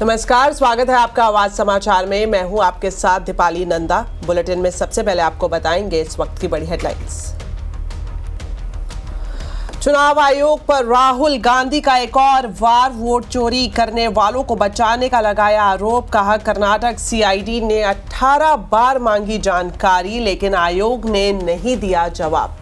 नमस्कार, स्वागत है आपका आवाज समाचार में। मैं हूं आपके साथ दीपाली नंदा। बुलेटिन में सबसे पहले आपको बताएंगे इस वक्त की बड़ी हेडलाइंस। चुनाव आयोग पर राहुल गांधी का एक और वार, वोट चोरी करने वालों को बचाने का लगाया आरोप। कहा कर्नाटक सीआईडी ने 18 बार मांगी जानकारी लेकिन आयोग ने नहीं दिया जवाब।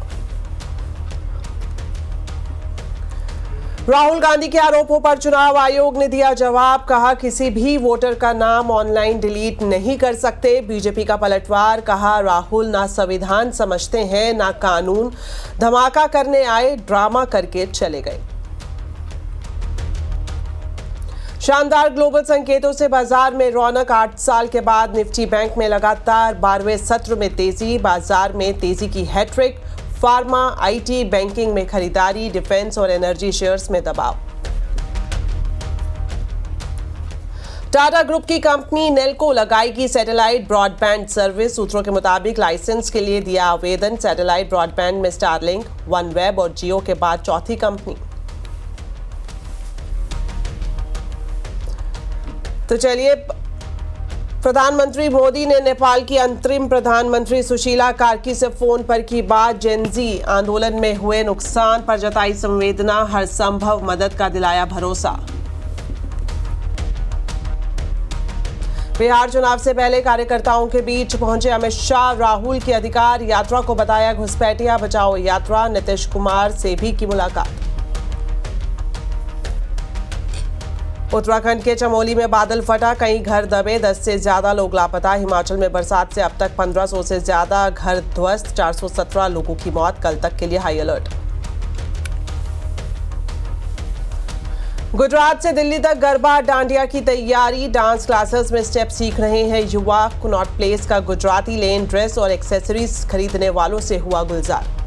राहुल गांधी के आरोपों पर चुनाव आयोग ने दिया जवाब। कहा किसी भी वोटर का नाम ऑनलाइन डिलीट नहीं कर सकते। बीजेपी का पलटवार। कहा राहुल ना संविधान समझते हैं ना कानून, धमाका करने आए, ड्रामा करके चले गए। शानदार ग्लोबल संकेतों से बाजार में रौनक। 8 साल के बाद निफ्टी बैंक में लगातार 12वें सत्र में तेजी। बाजार में तेजी की हैट्रिक। फार्मा, आईटी, बैंकिंग में खरीदारी, डिफेंस और एनर्जी शेयर्स में दबाव। टाटा ग्रुप की कंपनी नेल्को लगाएगी सैटेलाइट ब्रॉडबैंड सर्विस। सूत्रों के मुताबिक लाइसेंस के लिए दिया आवेदन। सैटेलाइट ब्रॉडबैंड में स्टारलिंक, वनवेब और जियो के बाद चौथी कंपनी। तो चलिए, प्रधानमंत्री मोदी ने नेपाल की अंतरिम प्रधानमंत्री सुशीला कार्की से फोन पर की बात। जेनजी आंदोलन में हुए नुकसान पर जताई संवेदना। हर संभव मदद का दिलाया भरोसा। बिहार चुनाव से पहले कार्यकर्ताओं के बीच पहुंचे अमित शाह। राहुल की अधिकार यात्रा को बताया घुसपैठिया बचाओ यात्रा। नीतीश कुमार से भी की मुलाकात। उत्तराखंड के चमोली में बादल फटा, कई घर दबे, 10 से ज्यादा लोग लापता। हिमाचल में बरसात से अब तक 1500 से ज्यादा घर ध्वस्त, 417 लोगों की मौत। कल तक के लिए हाई अलर्ट। गुजरात से दिल्ली तक गरबा डांडिया की तैयारी। डांस क्लासेस में स्टेप सीख रहे हैं युवा। कनॉट प्लेस का गुजराती लेन ड्रेस और एक्सेसरीज खरीदने वालों से हुआ गुलजार।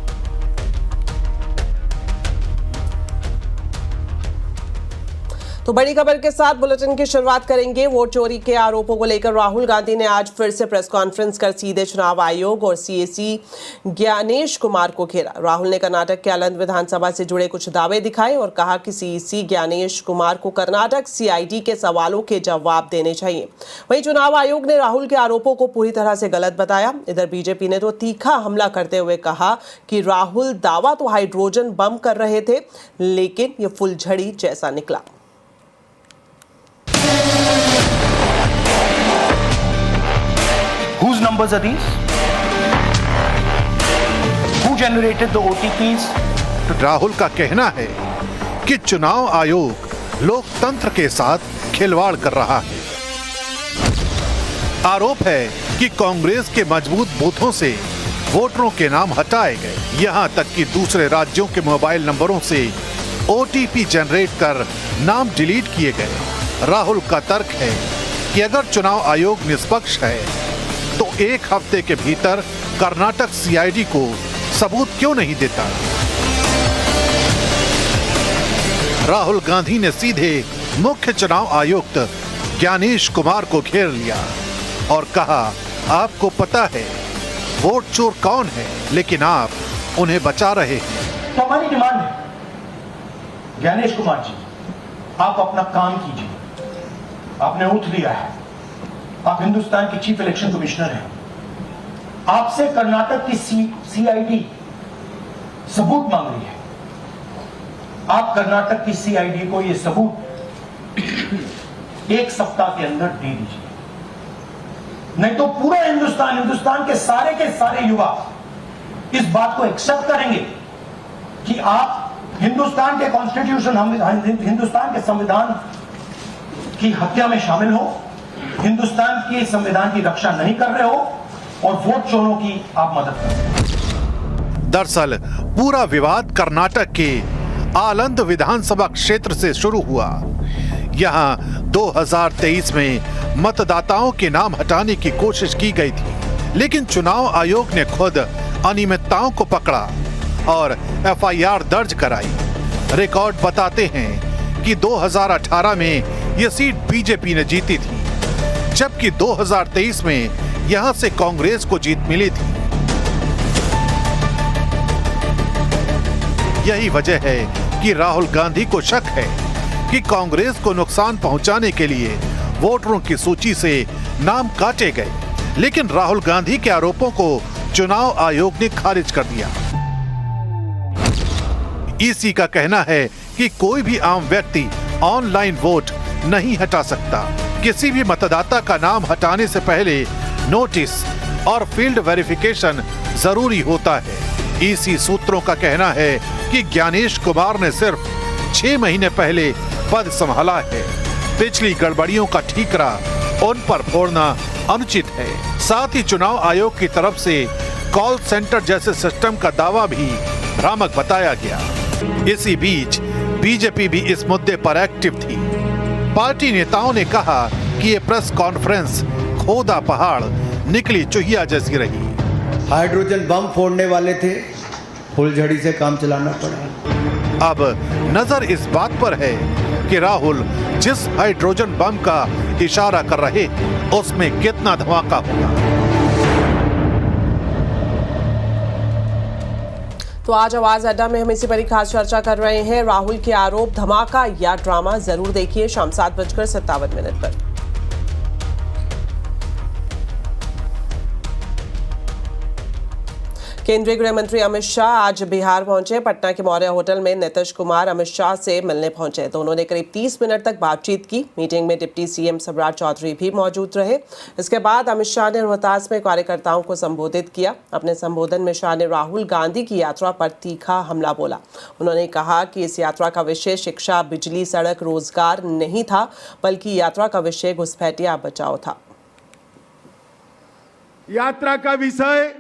तो बड़ी खबर के साथ बुलेटिन की शुरुआत करेंगे। वोट चोरी के आरोपों को लेकर राहुल गांधी ने आज फिर से प्रेस कॉन्फ्रेंस कर सीधे चुनाव आयोग और सीएसी ज्ञानेश कुमार को घेरा। राहुल ने कर्नाटक के आलंद विधानसभा से जुड़े कुछ दावे दिखाए और कहा कि सीएसी ज्ञानेश कुमार को कर्नाटक सीआईडी के सवालों के जवाब देने चाहिए। वहीं चुनाव आयोग ने राहुल के आरोपों को पूरी तरह से गलत बताया। इधर बीजेपी ने तो तीखा हमला करते हुए कहा कि राहुल दावा तो हाइड्रोजन बम कर रहे थे लेकिन ये फुलझड़ी जैसा निकला। Whose numbers are these? Who generated the OTPs? Rahul का कहना है कि चुनाव आयोग लोकतंत्र के साथ खिलवाड़ कर रहा है। आरोप है कि कांग्रेस के मजबूत बूथों से वोटरों के नाम हटाए गए। यहां तक कि दूसरे राज्यों के मोबाइल नंबरों से ओटीपी जनरेट कर नाम डिलीट किए गए। राहुल का तर्क है कि अगर चुनाव आयोग निष्पक्ष है तो एक हफ्ते के भीतर कर्नाटक सीआईडी को सबूत क्यों नहीं देता। राहुल गांधी ने सीधे मुख्य चुनाव आयुक्त ज्ञानेश कुमार को घेर लिया और कहा, आपको पता है वोट चोर कौन है, लेकिन आप उन्हें बचा रहे हैं। तो हमारी डिमांड है, ज्ञानेश कुमार जी, आप अपना काम कीजिए। आपने उठ लिया है, आप हिंदुस्तान के चीफ इलेक्शन कमिश्नर हैं। आपसे कर्नाटक की सीआईडी सबूत मांग रही है। आप कर्नाटक की सीआईडी को यह सबूत 1 सप्ताह के अंदर दे दीजिए, नहीं तो पूरा हिंदुस्तान के सारे युवा इस बात को एक्सेप्ट करेंगे कि आप हिंदुस्तान के कॉन्स्टिट्यूशन, हिंदुस्तान के संविधान की हत्या में शामिल हो, हिंदुस्तान के संविधान की रक्षा नहीं कर रहे हो और वोट चोरों की आप मदद कर रहे हो। दरअसल पूरा विवाद कर्नाटक के आलंद विधानसभा क्षेत्र से शुरू हुआ। यहां 2023 में मतदाताओं के नाम हटाने की कोशिश की गई थी, लेकिन चुनाव आयोग ने खुद अनियमितताओं को पकड़ा और एफआईआर दर्ज कराई। रिकॉर्ड बताते हैं कि 2018 में यह सीट बीजेपी ने जीती थी, जबकि 2023 में यहां से कांग्रेस को जीत मिली थी। यही वजह है कि राहुल गांधी को शक है कि कांग्रेस को नुकसान पहुंचाने के लिए वोटरों की सूची से नाम काटे गए, लेकिन राहुल गांधी के आरोपों को चुनाव आयोग ने खारिज कर दिया। ईसी का कहना है कि कोई भी आम व्यक्ति ऑनलाइन वोट नहीं हटा सकता। किसी भी मतदाता का नाम हटाने से पहले नोटिस और फील्ड वेरिफिकेशन जरूरी होता है। ईसी सूत्रों का कहना है कि ज्ञानेश कुमार ने सिर्फ 6 महीने पहले पद संभाला है। पिछली गड़बड़ियों का ठीकरा उन पर फोड़ना अनुचित है। साथ ही चुनाव आयोग की तरफ से कॉल सेंटर जैसे सिस्टम का दावा भी भ्रामक बताया गया। इसी बीच बीजेपी भी इस मुद्दे पर एक्टिव थी। पार्टी नेताओं ने कहा कि ये प्रेस कॉन्फ्रेंस खोदा पहाड़ निकली चुहिया जैसी रही। हाइड्रोजन बम फोड़ने वाले थे, फुलझड़ी से काम चलाना पड़ा। अब नजर इस बात पर है कि राहुल जिस हाइड्रोजन बम का इशारा कर रहे उसमें कितना धमाका होगा। तो आज आवाज अड्डा में हम इसी पर खास चर्चा कर रहे हैं। राहुल के आरोप धमाका या ड्रामा, जरूर देखिए शाम 7:57 पर। केंद्रीय गृह मंत्री अमित शाह आज बिहार पहुंचे। पटना के मौर्य होटल में नीतीश कुमार अमित शाह से मिलने पहुंचे। दोनों ने करीब 30 मिनट तक बातचीत की। मीटिंग में डिप्टी सीएम सम्राट चौधरी भी मौजूद रहे। इसके बाद अमित शाह ने रोहतास में कार्यकर्ताओं को संबोधित किया। अपने संबोधन में शाह ने राहुल गांधी की यात्रा पर तीखा हमला बोला। उन्होंने कहा कि इस यात्रा का विषय शिक्षा, बिजली, सड़क, रोजगार नहीं था, बल्कि यात्रा का विषय घुसपैठिया बचाओ था। यात्रा का विषय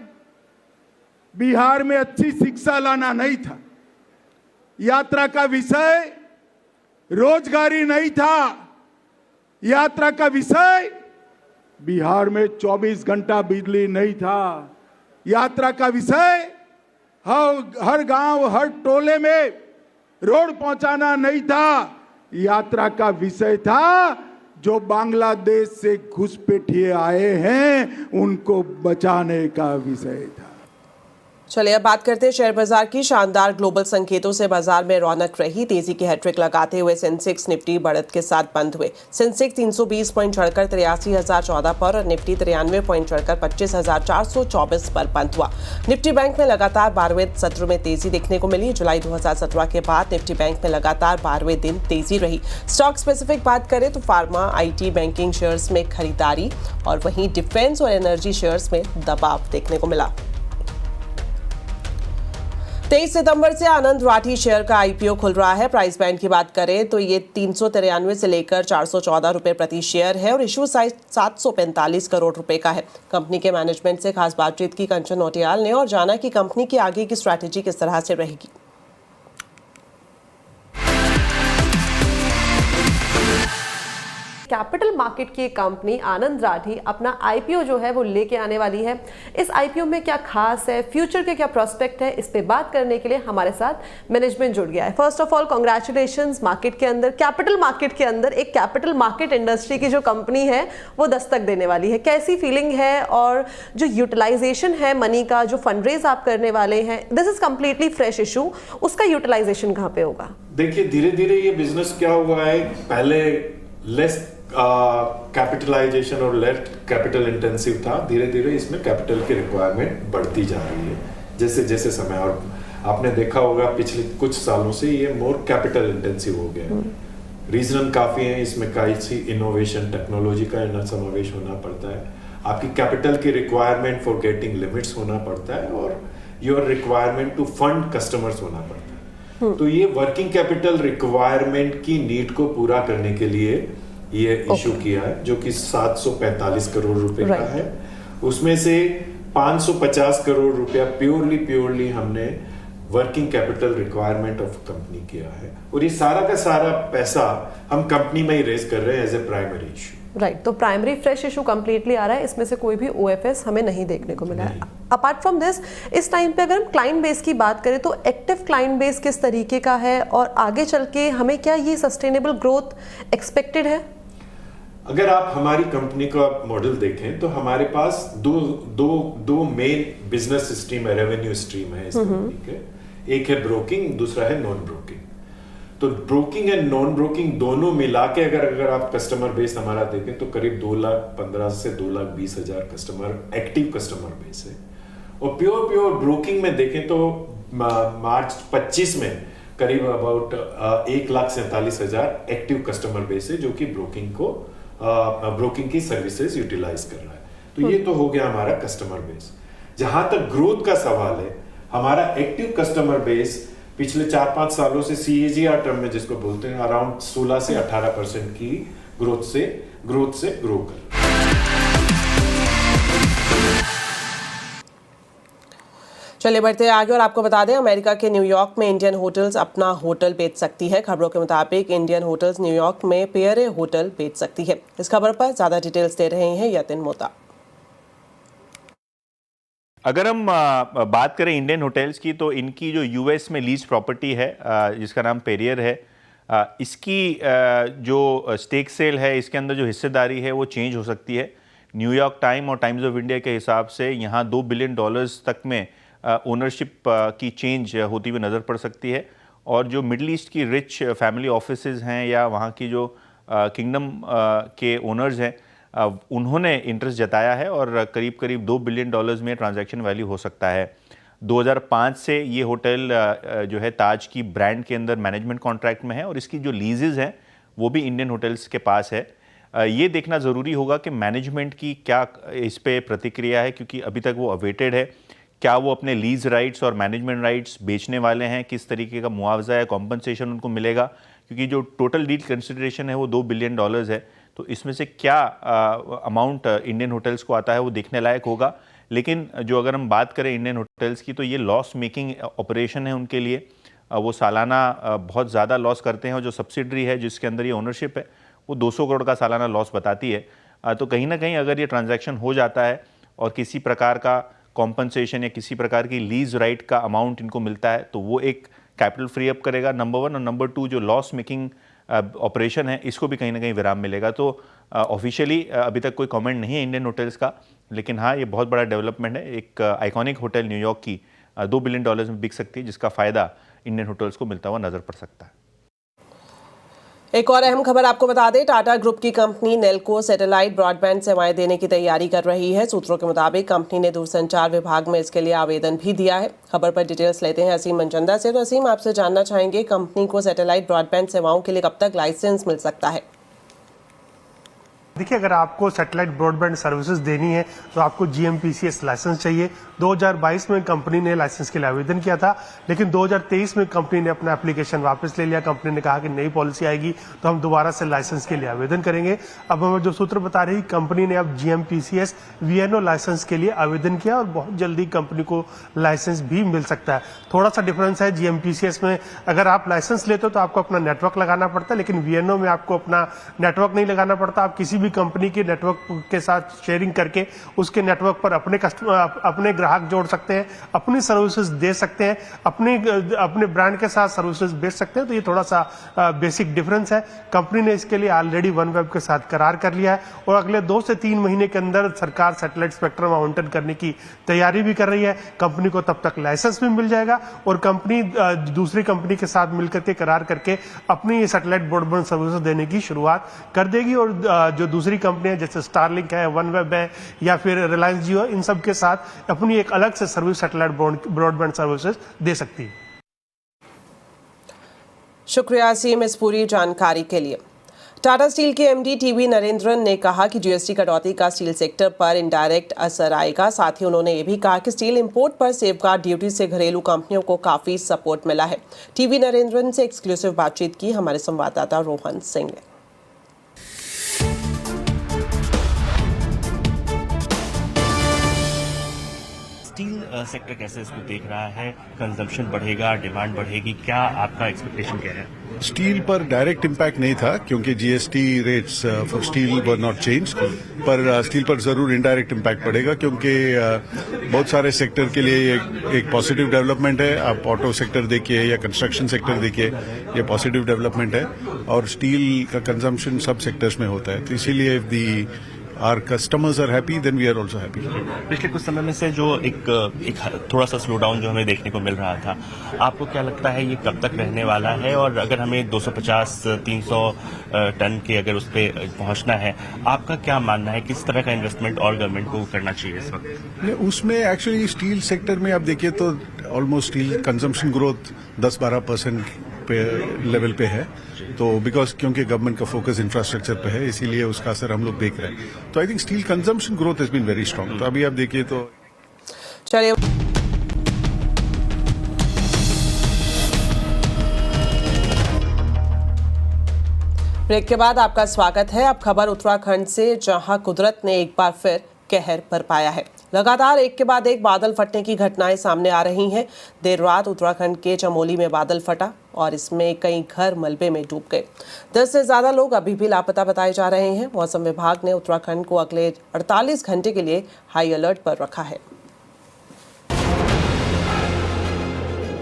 बिहार में अच्छी शिक्षा लाना नहीं था। यात्रा का विषय रोजगारी नहीं था। यात्रा का विषय बिहार में 24 घंटा बिजली नहीं था। यात्रा का विषय हर गांव, हर टोले में रोड पहुंचाना नहीं था। यात्रा का विषय था जो बांग्लादेश से घुसपैठिए आए हैं उनको बचाने का विषय था। चलिए अब बात करते हैं शेयर बाजार की। शानदार ग्लोबल संकेतों से बाजार में रौनक रही। तेजी की हैट्रिक लगाते हुए सेंसेक्स निफ्टी बढ़त के साथ बंद हुए। सेंसेक्स 320 पॉइंट चढ़कर 83,014 पर और निफ्टी 93 पॉइंट चढ़कर 25,424 पर बंद हुआ। निफ्टी बैंक में लगातार 12वें सत्र में तेजी देखने को मिली। जुलाई 2017 के बाद निफ्टी बैंक में लगातार 12वें दिन तेजी रही। स्टॉक स्पेसिफिक बात करें तो फार्मा, IT, बैंकिंग शेयर्स में खरीदारी और वहीं डिफेंस और एनर्जी शेयर्स में दबाव देखने को मिला। 23 सितंबर से आनंद राठी शेयर का IPO खुल रहा है। प्राइस बैंड की बात करें तो ये 393 से लेकर 414 रुपए प्रति शेयर है और इशू साइज 745 करोड़ रुपए का है। कंपनी के मैनेजमेंट से खास बातचीत की कंचन नौटियाल ने और जाना कि कंपनी की आगे की स्ट्रैटेजी किस तरह से रहेगी। कैपिटल मार्केट की कंपनी आनंद राठी अपना IPO जो है वो लेके आने वाली है। इस IPO में क्या खास है, फ्यूचर के क्या प्रोस्पेक्ट है, इस पे बात करने के लिए हमारे साथ मैनेजमेंट जुड़ गया है। First of all congratulations, market के अंदर, कैपिटल मार्केट के अंदर एक कैपिटल मार्केट इंडस्ट्री की जो कंपनी है वो दस्तक देने वाली है। कैसी फीलिंग है और जो यूटिलाइजेशन है मनी का, जो फंडरेज आप करने वाले हैं, this is completely fresh issue, उसका यूटिलाइजेशन कहाँ पे होगा? देखिए धीरे धीरे ये बिजनेस क्या हुआ है, पहले लेस कैपिटलाइजेशन और लेस कैपिटल इंटेंसिव था। धीरे धीरे इसमें कैपिटल की रिक्वायरमेंट बढ़ती जा रही है जैसे जैसे समय, और आपने देखा होगा पिछले कुछ सालों से ये मोर कैपिटल इंटेंसिव हो गया। रीजन काफी है, इसमें कई इनोवेशन, टेक्नोलॉजी का समावेश होना पड़ता है, आपकी कैपिटल की रिक्वायरमेंट फॉर गेटिंग लिमिट्स होना पड़ता है और your requirement to fund customers होना पड़ता है। तो ये वर्किंग कैपिटल रिक्वायरमेंट की नीड को पूरा करने के लिए ये इशू किया है, जो कि 745 करोड़ रुपए का है। उसमें से 550 करोड़ रुपया प्योरली हमने working capital requirement of company किया है और ये सारा का सारा पैसा हम कंपनी में ही रेज कर रहे हैं as a primary issue. Right, तो प्राइमरी फ्रेश इशू कंप्लीटली आ रहा है, इसमें से कोई भी OFS हमें नहीं देखने को मिला है। अपार्ट फ्रॉम दिस, इस टाइम पे अगर हम क्लाइंट बेस की बात करें तो एक्टिव क्लाइंट बेस किस तरीके का है और आगे चल के हमें क्या ये सस्टेनेबल ग्रोथ एक्सपेक्टेड है? अगर आप हमारी कंपनी का मॉडल देखें तो हमारे पास दो मेन बिजनेस स्ट्रीम है, रेवेन्यू स्ट्रीम है इस कंपनी के। एक है ब्रोकिंग, दूसरा है नॉन ब्रोकिंग। तो ब्रोकिंग एंड नॉन ब्रोकिंग दोनों मिला के अगर आप कस्टमर बेस हमारा देखें तो करीब 2,15,000 से 2,20,000 कस्टमर एक्टिव कस्टमर बेस है। और प्योर ब्रोकिंग में देखें तो मार्च 25 में करीब अबाउट 1,47,000 एक्टिव कस्टमर बेस है जो कि ब्रोकिंग की सर्विसेज यूटिलाइज कर रहा है। तो ये तो हो गया हमारा कस्टमर बेस। जहां तक ग्रोथ का सवाल है, हमारा एक्टिव कस्टमर बेस पिछले 4-5 सालों से CAGR टर्म में जिसको बोलते हैं अराउंड 16 से 18% की ग्रोथ से ग्रो कर। चलिए बढ़ते हैं आगे और आपको बता दें, अमेरिका के न्यूयॉर्क में इंडियन होटल्स अपना होटल बेच सकती है। खबरों के मुताबिक इंडियन होटल्स न्यूयॉर्क में पेयरे होटल बेच सकती है। इस खबर पर ज्यादा डिटेल्स दे रहे हैं यतिन मोता। अगर हम बात करें इंडियन होटल्स की, तो इनकी जो यूएस में लीज प्रॉपर्टी है जिसका नाम पेरियर है, इसकी जो स्टेक सेल है, इसके अंदर जो हिस्सेदारी है वो चेंज हो सकती है। न्यूयॉर्क टाइम और टाइम्स ऑफ इंडिया के हिसाब से यहाँ $2 बिलियन तक में ओनरशिप की चेंज होती हुई नज़र पड़ सकती है। और जो मिडल ईस्ट की रिच फैमिली ऑफिसेज हैं या वहाँ की जो किंगडम के ओनर्स हैं, उन्होंने इंटरेस्ट जताया है और करीब $2 बिलियन में ट्रांजैक्शन वैल्यू हो सकता है। 2005 से ये होटल जो है ताज की ब्रांड के अंदर मैनेजमेंट कॉन्ट्रैक्ट में है और इसकी जो लीजेस हैं वो भी इंडियन होटल्स के पास है। ये देखना ज़रूरी होगा कि मैनेजमेंट की क्या इस पे प्रतिक्रिया है, क्योंकि अभी तक वो अवेटेड है। क्या वो अपने लीज राइट्स और मैनेजमेंट राइट्स बेचने वाले हैं, किस तरीके का मुआवजा या कॉम्पनसेशन उनको मिलेगा, क्योंकि जो टोटल डील कंसिडरेशन है वो $2 बिलियन है। तो इसमें से क्या अमाउंट इंडियन होटल्स को आता है वो देखने लायक होगा। लेकिन जो अगर हम बात करें इंडियन होटल्स की, तो ये लॉस मेकिंग ऑपरेशन है उनके लिए। वो सालाना बहुत ज़्यादा लॉस करते हैं और जो सब्सिडरी है जिसके अंदर ये ओनरशिप है वो 200 करोड़ का सालाना लॉस बताती है। तो कहीं ना कहीं अगर ये ट्रांजैक्शन हो जाता है और किसी प्रकार का कॉम्पनसेशन या किसी प्रकार की लीज राइट का अमाउंट इनको मिलता है तो वो एक कैपिटल फ्री अप करेगा, नंबर 1, और नंबर 2 जो लॉस मेकिंग ऑपरेशन है इसको भी कहीं ना कहीं विराम मिलेगा। तो ऑफिशियली अभी तक कोई कमेंट नहीं है इंडियन होटल्स का, लेकिन हाँ ये बहुत बड़ा डेवलपमेंट है। एक आइकॉनिक होटल न्यूयॉर्क की $2 बिलियन में बिक सकती है, जिसका फ़ायदा इंडियन होटल्स को मिलता हुआ नज़र पड़ सकता है। एक और अहम खबर आपको बता दें, टाटा ग्रुप की कंपनी नेल्को सैटेलाइट ब्रॉडबैंड सेवाएं देने की तैयारी कर रही है। सूत्रों के मुताबिक कंपनी ने दूरसंचार विभाग में इसके लिए आवेदन भी दिया है। खबर पर डिटेल्स लेते हैं असीम मंचंदा से। तो असीम, आपसे जानना चाहेंगे कंपनी को सैटेलाइट ब्रॉडबैंड सेवाओं के लिए कब तक लाइसेंस मिल सकता है? देखिए, अगर आपको सैटेलाइट ब्रॉडबैंड सर्विसेज देनी है तो आपको GMPCS लाइसेंस चाहिए। 2022 में कंपनी ने लाइसेंस के लिए आवेदन किया था, लेकिन 2023 में कंपनी ने अपना एप्लीकेशन वापस ले लिया। कंपनी ने कहा कि नई पॉलिसी आएगी तो हम दोबारा से लाइसेंस के लिए आवेदन करेंगे। अब हमें जो सूत्र बता रही, कंपनी ने अब GMPCS VNO लाइसेंस के लिए आवेदन किया और बहुत जल्दी कंपनी को लाइसेंस भी मिल सकता है। थोड़ा सा डिफरेंस है, GMPCS में अगर आप लाइसेंस लेते हो तो आपको अपना नेटवर्क लगाना पड़ता है, लेकिन VNO में आपको अपना नेटवर्क नहीं लगाना पड़ता। आप किसी कंपनी के नेटवर्क के साथ शेयरिंग करके उसके नेटवर्क पर अपने ग्राहक जोड़ सकते हैं, अपनी सर्विसेज दे सकते हैं, अपने ब्रांड के साथ सर्विसेज बेच सकते हैं। तो ये थोड़ा सा बेसिक डिफरेंस है। कंपनी ने इसके लिए ऑलरेडी OneWeb के साथ करार कर लिया है और अगले 2 से 3 महीने के अंदर सरकार सैटेलाइट स्पेक्ट्रम आवंटन करने की तैयारी भी कर रही है। कंपनी को तब तक लाइसेंस भी मिल जाएगा और कंपनी दूसरी कंपनी के साथ मिलकर के करार करके अपनी सैटेलाइट ब्रॉडबैंड सर्विसेज देने की शुरुआत कर देगी। और जो दूसरी कंपनियां जैसे स्टारलिंक है, OneWeb है या फिर रिलायंस जियो, इन सब के साथ अपनी एक अलग से सर्विस सैटेलाइट ब्रॉडबैंड सर्विसेज दे सकती है। शुक्रिया असीम इस पूरी जानकारी के लिए। टाटा स्टील के MD TV नरेंद्रन ने कहा कि GST कटौती का स्टील सेक्टर पर इनडायरेक्ट असर आएगा। साथ ही उन्होंने ये भी कहा कि स्टील इंपोर्ट पर सेफगार्ड ड्यूटी से घरेलू कंपनियों को काफी सपोर्ट मिला है। TV नरेंद्रन से एक्सक्लूसिव बातचीत की हमारे संवाददाता रोहन सिंह ने। स्टील सेक्टर कैसे इसको देख रहा है? कंजम्पशन बढ़ेगा, डिमांड बढ़ेगी, क्या आपका एक्सपेक्टेशन क्या है? स्टील पर डायरेक्ट इम्पैक्ट नहीं था क्योंकि GST rates for steel were not change, पर स्टील पर जरूर इनडायरेक्ट इम्पैक्ट पड़ेगा क्योंकि बहुत सारे सेक्टर के लिए एक पॉजिटिव डेवलपमेंट है। आप ऑटो सेक्टर देखिए या कंस्ट्रक्शन सेक्टर देखिए, ये पॉजिटिव डेवलपमेंट है और स्टील का कंजम्पशन सब सेक्टर्स में होता है। तो इसीलिए दी our customers are happy, then we are also happy. पिछले कुछ समय में से जो एक थोड़ा सा स्लो डाउन जो हमें देखने को मिल रहा था, आपको क्या लगता है ये कब तक रहने वाला है? और अगर हमें 250-300 टन के अगर उस पर पहुंचना है, आपका क्या मानना है, किस तरह का इन्वेस्टमेंट और गवर्नमेंट को करना चाहिए इस वक्त? उसमें एक्चुअली स्टील सेक्टर में आप देखिए तो ऑलमोस्ट स्टील कंजम्पशन ग्रोथ 10-12% पे लेवल पे है, तो बिकॉज क्योंकि गवर्नमेंट का फोकस इंफ्रास्ट्रक्चर पे है, इसीलिए उसका असर हम लोग देख रहे हैं. तो I think steel consumption growth has been very strong. तो अभी आप देखिए तो चलिए ब्रेक के बाद आपका स्वागत है. अब खबर उत्तराखंड से, जहां कुदरत ने एक बार फिर कहर बरपाया है. लगातार एक के बाद एक बादल फटने की घटनाएं सामने आ रही हैं. देर रात उत्तराखंड के चमोली में बादल फटा और इसमें कई घर मलबे में डूब गए. 10 से ज्यादा लोग अभी भी लापता बताए जा रहे हैं. मौसम विभाग ने उत्तराखंड को अगले 48 घंटे के लिए हाई अलर्ट पर रखा है.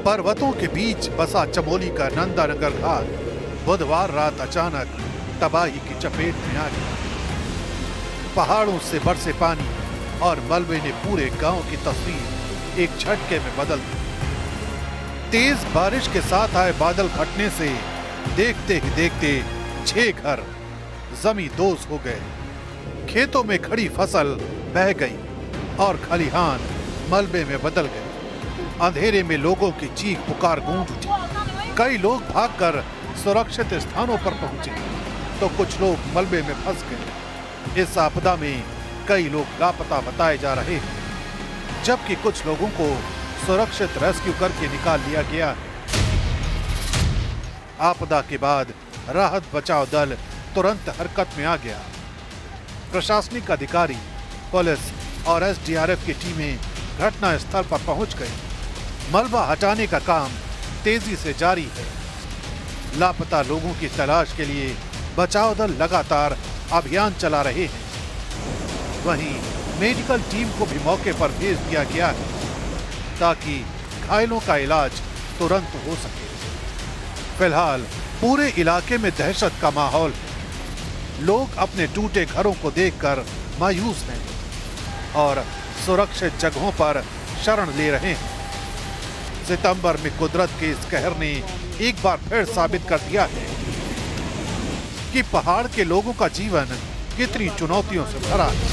पर्वतों के बीच बसा चमोली का नंदानगर घाट बुधवार रात अचानक तबाही की चपेट में आ गया. पहाड़ों से बरसे पानी और मलबे ने पूरे गांव की तस्वीर एक झटके में बदल दी. तेज बारिश के साथ आए बादल फटने से देखते ही देखते 6 घर जमींदोज हो गए. खेतों में खड़ी फसल बह गई और खलिहान मलबे में बदल गए. अंधेरे में लोगों की चीख पुकार गूंज उठी. कई लोग भागकर सुरक्षित स्थानों पर पहुंचे तो कुछ लोग मलबे में फंस गए. इस आपदा में कई लोग लापता बताए जा रहे हैं, जबकि कुछ लोगों को सुरक्षित रेस्क्यू करके निकाल लिया गया है. आपदा के बाद राहत बचाव दल तुरंत हरकत में आ गया. प्रशासनिक अधिकारी, पुलिस और एसडीआरएफ की टीमें घटना स्थल पर पहुंच गई. मलबा हटाने का काम तेजी से जारी है. लापता लोगों की तलाश के लिए बचाव दल लगातार अभियान चला रहे हैं. वहीं मेडिकल टीम को भी मौके पर भेज दिया गया है ताकि घायलों का इलाज तुरंत हो सके. फिलहाल पूरे इलाके में दहशत का माहौल है. लोग अपने टूटे घरों को देखकर मायूस हैं और सुरक्षित जगहों पर शरण ले रहे हैं. सितंबर में कुदरत के इस कहर ने एक बार फिर साबित कर दिया है कि पहाड़ के लोगों का जीवन कितनी चुनौतियों से भरा है.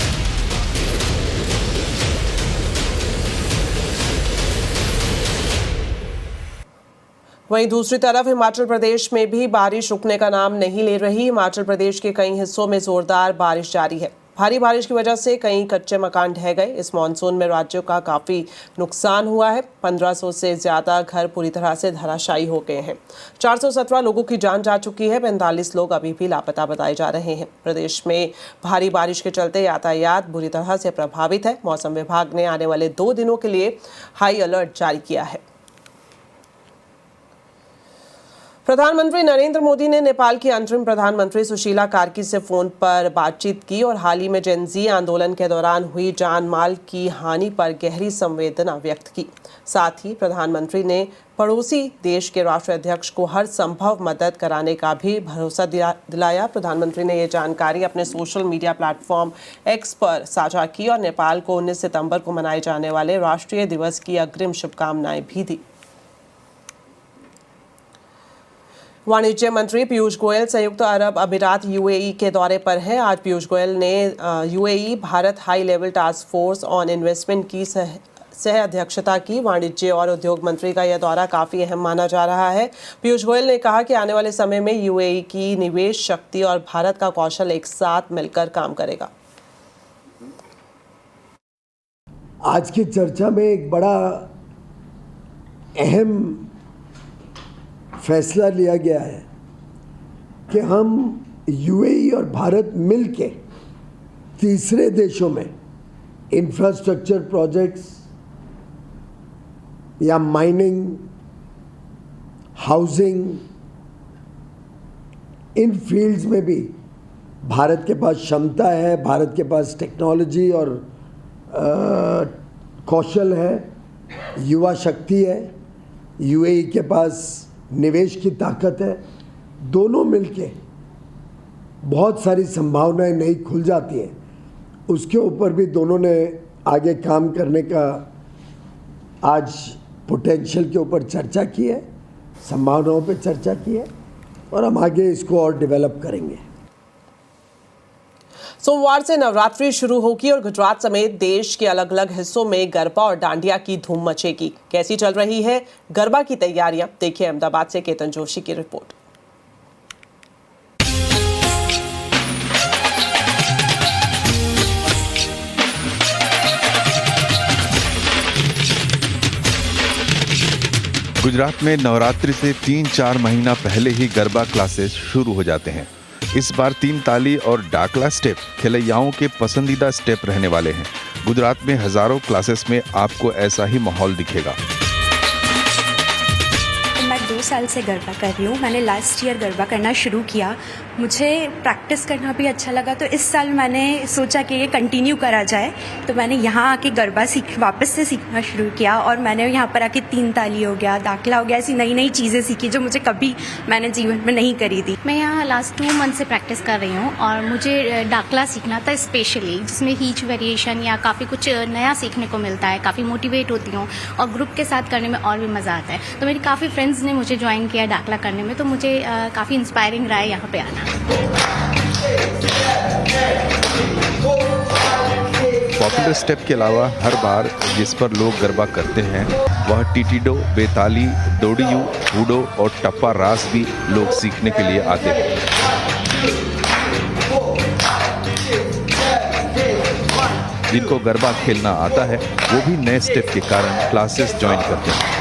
वहीं दूसरी तरफ हिमाचल प्रदेश में भी बारिश रुकने का नाम नहीं ले रही. हिमाचल प्रदेश के कई हिस्सों में जोरदार बारिश जारी है. भारी बारिश की वजह से कई कच्चे मकान ढह गए. इस मानसून में राज्य का काफी नुकसान हुआ है. 1500 से ज्यादा घर पूरी तरह से धराशायी हो गए हैं. 417 लोगों की जान जा चुकी है. 45 लोग अभी भी लापता बताए जा रहे हैं. प्रदेश में भारी बारिश के चलते यातायात बुरी तरह से प्रभावित है. मौसम विभाग ने आने वाले 2 दिनों के लिए हाई अलर्ट जारी किया है. प्रधानमंत्री नरेंद्र मोदी ने नेपाल की अंतरिम प्रधानमंत्री सुशीला कार्की से फोन पर बातचीत की और हाल ही में जेनजी आंदोलन के दौरान हुई जान माल की हानि पर गहरी संवेदना व्यक्त की. साथ ही प्रधानमंत्री ने पड़ोसी देश के राष्ट्राध्यक्ष को हर संभव मदद कराने का भी भरोसा दिलाया. प्रधानमंत्री ने ये जानकारी अपने सोशल मीडिया प्लेटफॉर्म एक्स पर साझा की और नेपाल को 19 सितंबर को मनाए जाने वाले राष्ट्रीय दिवस की अग्रिम शुभकामनाएं भी दी. वाणिज्य मंत्री पीयूष गोयल संयुक्त अरब अमीरात यूएई के दौरे पर हैं. आज पीयूष गोयल ने UAE Bharat high level task force on investment की सह अध्यक्षता की. वाणिज्य और उद्योग मंत्री का यह दौरा काफी अहम माना जा रहा है. पीयूष गोयल ने कहा कि आने वाले समय में यूएई की निवेश शक्ति और भारत का कौशल एक साथ मिलकर काम करेगा. आज की चर्चा में एक बड़ा अहम फैसला लिया गया है कि हम यूएई और भारत मिलके तीसरे देशों में इंफ्रास्ट्रक्चर प्रोजेक्ट्स या माइनिंग, हाउसिंग, इन फील्ड्स में भी भारत के पास क्षमता है, भारत के पास टेक्नोलॉजी और कौशल है, युवा शक्ति है, यूएई के पास निवेश की ताकत है. दोनों मिलके बहुत सारी संभावनाएं नई खुल जाती हैं. उसके ऊपर भी दोनों ने आगे काम करने का आज पोटेंशियल के ऊपर चर्चा की है, संभावनाओं पे चर्चा की है और हम आगे इसको और डेवलप करेंगे। सोमवार से नवरात्रि शुरू होगी और गुजरात समेत देश के अलग अलग हिस्सों में गरबा और डांडिया की धूम मचेगी। कैसी चल रही है गरबा की तैयारियां, देखिए अहमदाबाद से केतन जोशी की रिपोर्ट। गुजरात में नवरात्रि से 3-4 महीना पहले ही गरबा क्लासेस शुरू हो जाते हैं। इस बार 3 ताली और डाकला स्टेप खिलैयाओं के पसंदीदा स्टेप रहने वाले हैं। गुजरात में हजारों क्लासेस में आपको ऐसा ही माहौल दिखेगा। मैं 2 साल से गरबा कर रही हूँ। मैंने लास्ट ईयर गरबा करना शुरू किया। मुझे प्रैक्टिस करना भी अच्छा लगा, तो इस साल मैंने सोचा कि ये कंटिन्यू करा जाए। तो मैंने यहाँ आके गरबा वापस से सीखना शुरू किया और मैंने यहाँ पर आके 3 ताली हो गया, दाखला हो गया, ऐसी नई नई चीज़ें सीखी जो मुझे कभी मैंने जीवन में नहीं करी थी। मैं यहाँ लास्ट 2 मंथ से प्रैक्टिस कर रही हूँ और मुझे डाकला सीखना था स्पेशली, जिसमें हीच वेरिएशन या काफ़ी कुछ नया सीखने को मिलता है। काफ़ी मोटिवेट होती हूँ और ग्रुप के साथ करने में और भी मज़ा आता है। तो मेरी काफ़ी फ्रेंड्स ने मुझे ज्वाइन किया डाकला करने में, तो मुझे काफ़ी इंस्पायरिंग रहा है यहाँ पे आना। पॉपुलर स्टेप के अलावा हर बार जिस पर लोग गरबा करते हैं वह टीटीडो, बेताली, डोडियू, हुडो और टप्पा रास भी लोग सीखने के लिए आते हैं। जिनको गरबा खेलना आता है वो भी नए स्टेप के कारण क्लासेस ज्वाइन करते हैं।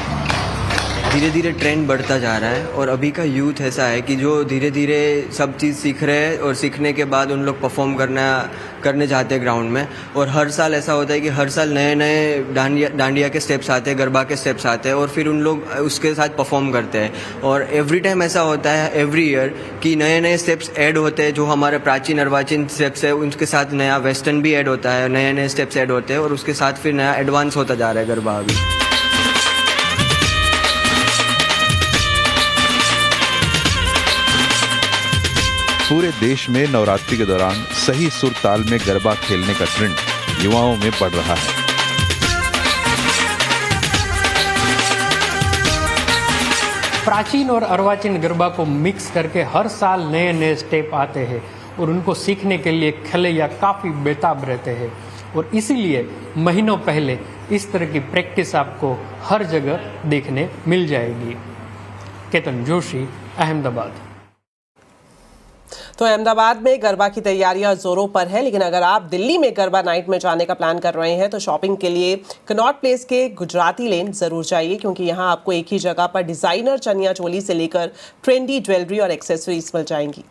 धीरे धीरे ट्रेंड बढ़ता जा रहा है और अभी का यूथ ऐसा है कि जो धीरे धीरे सब चीज़ सीख रहे हैं और सीखने के बाद उन लोग परफॉर्म करने जाते हैं ग्राउंड में। और हर साल ऐसा होता है कि हर साल नए नए डांडिया के स्टेप्स आते हैं, गरबा के स्टेप्स आते हैं और फिर उन लोग उसके साथ परफॉर्म करते हैं। और एवरी टाइम ऐसा होता है एवरी ईयर कि नए नए स्टेप्स ऐड होते हैं। जो हमारे प्राचीन अर्वाचीन स्टेप्स है उनके साथ नया वेस्टर्न भी ऐड होता है, नए नए स्टेप्स ऐड होते हैं और उसके साथ फिर नया एडवांस होता जा रहा है गरबा अभी। पूरे देश में नवरात्रि के दौरान सही सुर ताल में गरबा खेलने का ट्रेंड युवाओं में बढ़ रहा है। प्राचीन और अर्वाचीन गरबा को मिक्स करके हर साल नए नए स्टेप आते हैं और उनको सीखने के लिए खिलैया काफ़ी बेताब रहते हैं और इसीलिए महीनों पहले इस तरह की प्रैक्टिस आपको हर जगह देखने मिल जाएगी। केतन जोशी, अहमदाबाद। तो अहमदाबाद में गरबा की तैयारियां जोरों पर है, लेकिन अगर आप दिल्ली में गरबा नाइट में जाने का प्लान कर रहे हैं तो शॉपिंग के लिए कनॉट प्लेस के गुजराती लेन जरूर जाइए, क्योंकि यहां आपको एक ही जगह पर डिजाइनर चनिया चोली से लेकर ट्रेंडी ज्वेलरी और एक्सेसरीज मिल जाएंगी।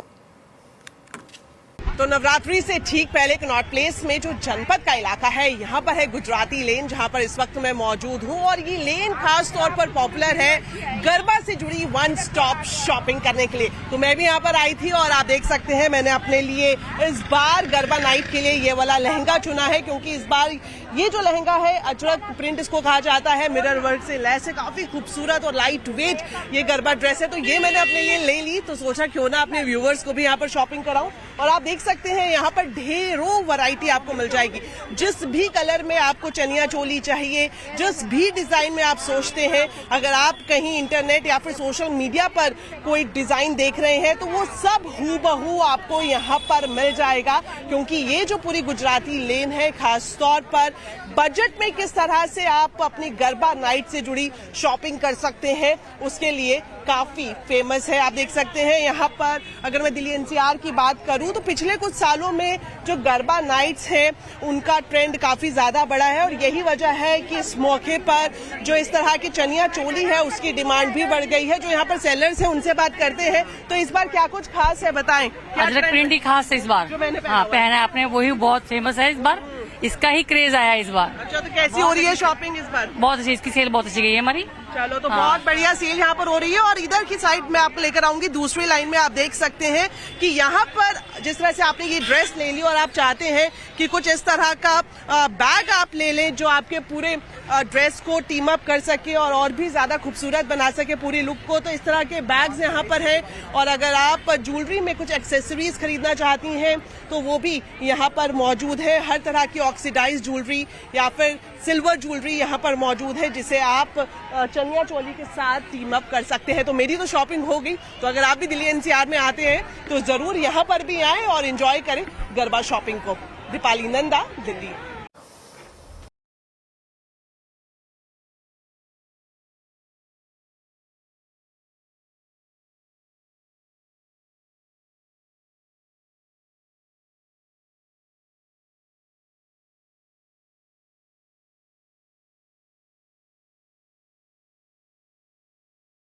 तो नवरात्रि से ठीक पहले कनॉट प्लेस में जो जनपद का इलाका है, यहाँ पर है गुजराती लेन, जहाँ पर इस वक्त मैं मौजूद हूँ। और ये लेन खास तौर पर पॉपुलर है गरबा से जुड़ी वन स्टॉप शॉपिंग करने के लिए। तो मैं भी यहाँ पर आई थी और आप देख सकते हैं मैंने अपने लिए इस बार गरबा नाइट के लिए ये वाला लहंगा चुना है, क्योंकि इस बार ये जो लहंगा है अजरक प्रिंट इसको कहा जाता है, मिरर वर्क से लैस है, काफी खूबसूरत और लाइट वेट ये गरबा ड्रेस है। तो ये मैंने अपने लिए ले ली, तो सोचा क्यों ना अपने व्यूवर्स को भी यहाँ पर शॉपिंग कराऊं। और आप देख सकते हैं यहाँ पर ढेरों वैरायटी आपको मिल जाएगी। जिस भी कलर में आपको चनिया चोली चाहिए, जिस भी डिजाइन में आप सोचते हैं, अगर आप कहीं इंटरनेट या फिर सोशल मीडिया पर कोई डिजाइन देख रहे हैं तो वो सब हूबहू आपको यहाँ पर मिल जाएगा। क्योंकि ये जो पूरी गुजराती लेन है, खास तौर पर बजट में किस तरह से आप अपनी गरबा नाइट से जुड़ी शॉपिंग कर सकते हैं, उसके लिए काफी फेमस है। आप देख सकते हैं यहाँ पर अगर मैं दिल्ली एनसीआर की बात करूं तो पिछले कुछ सालों में जो गरबा नाइट्स हैं उनका ट्रेंड काफी ज्यादा बढ़ा है और यही वजह है कि इस मौके पर जो इस तरह की चनिया चोली है उसकी डिमांड भी बढ़ गई है। जो यहाँ पर सेलर्स हैं उनसे बात करते हैं, तो इस बार क्या कुछ खास है बताएं। अजरक प्रिंट ही खास है इस बार, पहना है आपने, वही बहुत फेमस है इस बार, इसका ही क्रेज आया इस बार। अच्छा, तो कैसी हो रही है शॉपिंग इस बार? बहुत अच्छी, इसकी सेल बहुत अच्छी गई है हमारी। चलो तो बहुत बढ़िया सेल यहाँ पर हो रही है। और इधर की साइड में आपको लेकर आऊंगी, दूसरी लाइन में आप देख सकते हैं कि यहाँ पर जिस तरह से आपने ये ड्रेस ले ली और आप चाहते हैं कि कुछ इस तरह का बैग आप ले लें जो आपके पूरे ड्रेस को टीम अप कर सके और भी ज्यादा खूबसूरत बना सके पूरी लुक को, तो इस तरह के बैग्स यहाँ पर हैं। और अगर आप ज्वेलरी में कुछ एक्सेसरीज खरीदना चाहती हैं तो वो भी यहाँ पर मौजूद है। हर तरह की ऑक्सीडाइज ज्वेलरी या फिर सिल्वर ज्वेलरी यहाँ पर मौजूद है जिसे आप चनिया चोली के साथ टीम अप कर सकते हैं। तो मेरी तो शॉपिंग हो गई, तो अगर आप भी दिल्ली एनसीआर में आते हैं तो जरूर यहाँ पर भी आएं और एंजॉय करें गरबा शॉपिंग को। दीपाली नंदा, दिल्ली।